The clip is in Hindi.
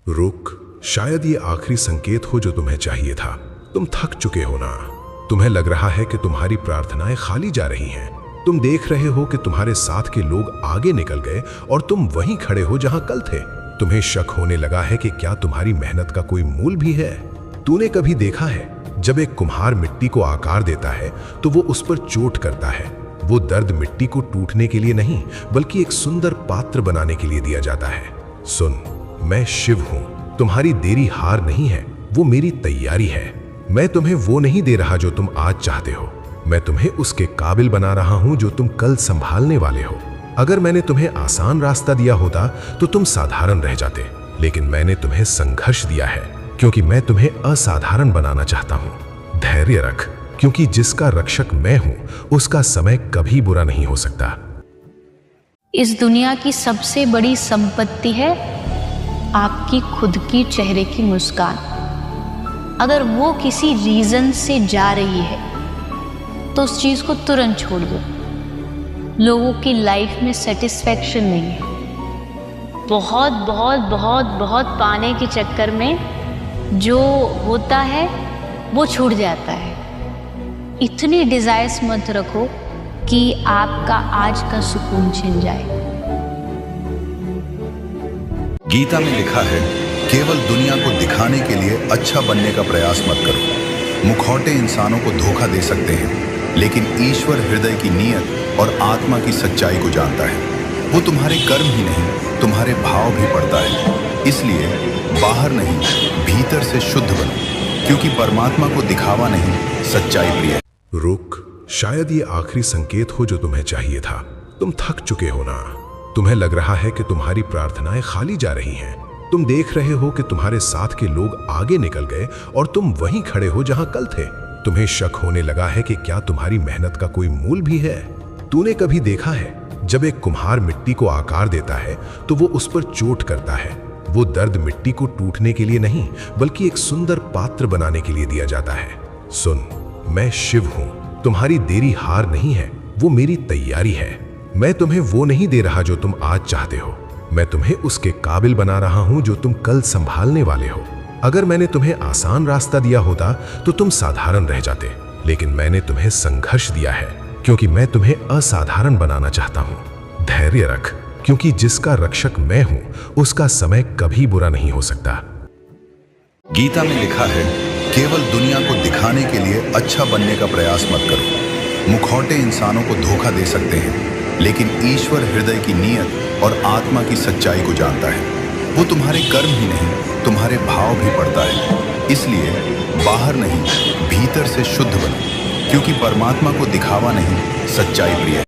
रुक, शायद ये आखिरी संकेत हो जो तुम्हें चाहिए था। तुम थक चुके हो ना। तुम्हें लग रहा है कि तुम्हारी प्रार्थनाएं खाली जा रही हैं। तुम देख रहे हो कि तुम्हारे साथ के लोग आगे निकल गए और तुम वहीं खड़े हो जहां कल थे। तुम्हें शक होने लगा है कि क्या तुम्हारी मेहनत का कोई मूल भी है। तूने कभी देखा है जब एक कुम्हार मिट्टी को आकार देता है तो वो उस पर चोट करता है। वो दर्द मिट्टी को टूटने के लिए नहीं बल्कि एक सुंदर पात्र बनाने के लिए दिया जाता है। सुन, मैं शिव हूं। तुम्हारी देरी हार नहीं है, वो मेरी तैयारी है। मैं तुम्हें वो नहीं दे रहा जो तुम आज चाहते हो, मैं तुम्हें उसके काबिल बना रहा हूं जो तुम कल संभालने वाले हो। अगर मैंने तुम्हें आसान रास्ता दिया होता तो तुम साधारण रह जाते, लेकिन मैंने तुम्हें संघर्ष दिया है क्योंकि मैं तुम्हें असाधारण बनाना चाहता हूं। धैर्य रख, क्योंकि जिसका रक्षक मैं हूं उसका समय कभी बुरा नहीं हो सकता। इस दुनिया की सबसे बड़ी संपत्ति है आपकी खुद की चेहरे की मुस्कान। अगर वो किसी रीजन से जा रही है तो उस चीज को तुरंत छोड़ दो। लोगों की लाइफ में सेटिस्फैक्शन नहीं है। बहुत बहुत बहुत बहुत पाने के चक्कर में जो होता है वो छूट जाता है। इतनी डिजायर्स मत रखो कि आपका आज का सुकून छिन जाए। गीता में लिखा है, केवल दुनिया को दिखाने के लिए अच्छा बनने का प्रयास मत करो। मुखौटे इंसानों को धोखा दे सकते हैं, लेकिन ईश्वर हृदय की नीयत और आत्मा की सच्चाई को जानता है। वो तुम्हारे कर्म ही नहीं, तुम्हारे भाव भी पढ़ता है। इसलिए बाहर नहीं, भीतर से शुद्ध बनो, क्योंकि परमात्मा को दिखावा नहीं, सच्चाई प्रिय है। रुक, शायद ये आखिरी संकेत हो जो तुम्हें चाहिए था। तुम थक चुके हो ना। तुम्हें लग रहा है कि तुम्हारी प्रार्थनाएं खाली जा रही हैं। तुम देख रहे हो कि तुम्हारे साथ के लोग आगे निकल गए और तुम वहीं खड़े हो जहां कल थे। तुम्हें शक होने लगा है कि क्या तुम्हारी मेहनत का कोई मूल भी है। तूने कभी देखा है जब एक कुम्हार मिट्टी को आकार देता है तो वो उस पर चोट करता है। वो दर्द मिट्टी को टूटने के लिए नहीं बल्कि एक सुंदर पात्र बनाने के लिए दिया जाता है। सुन, मैं शिव हूं। तुम्हारी देरी हार नहीं है, वो मेरी तैयारी है। मैं तुम्हें वो नहीं दे रहा जो तुम आज चाहते हो, मैं तुम्हें उसके काबिल बना रहा हूं जो तुम कल संभालने वाले हो। अगर मैंने तुम्हें आसान रास्ता दिया होता तो तुम साधारण रह जाते, लेकिन मैंने तुम्हें संघर्ष दिया है क्योंकि मैं तुम्हें असाधारण बनाना चाहता हूं। धैर्य रख, क्योंकि जिसका रक्षक मैं हूं उसका समय कभी बुरा नहीं हो सकता। गीता में लिखा है, केवल दुनिया को दिखाने के लिए अच्छा बनने का प्रयास मत करो। मुखौटे इंसानों को धोखा दे सकते हैं, लेकिन ईश्वर हृदय की नीयत और आत्मा की सच्चाई को जानता है। वो तुम्हारे कर्म ही नहीं, तुम्हारे भाव भी पढ़ता है। इसलिए बाहर नहीं, भीतर से शुद्ध बनो, क्योंकि परमात्मा को दिखावा नहीं, सच्चाई प्रिय है।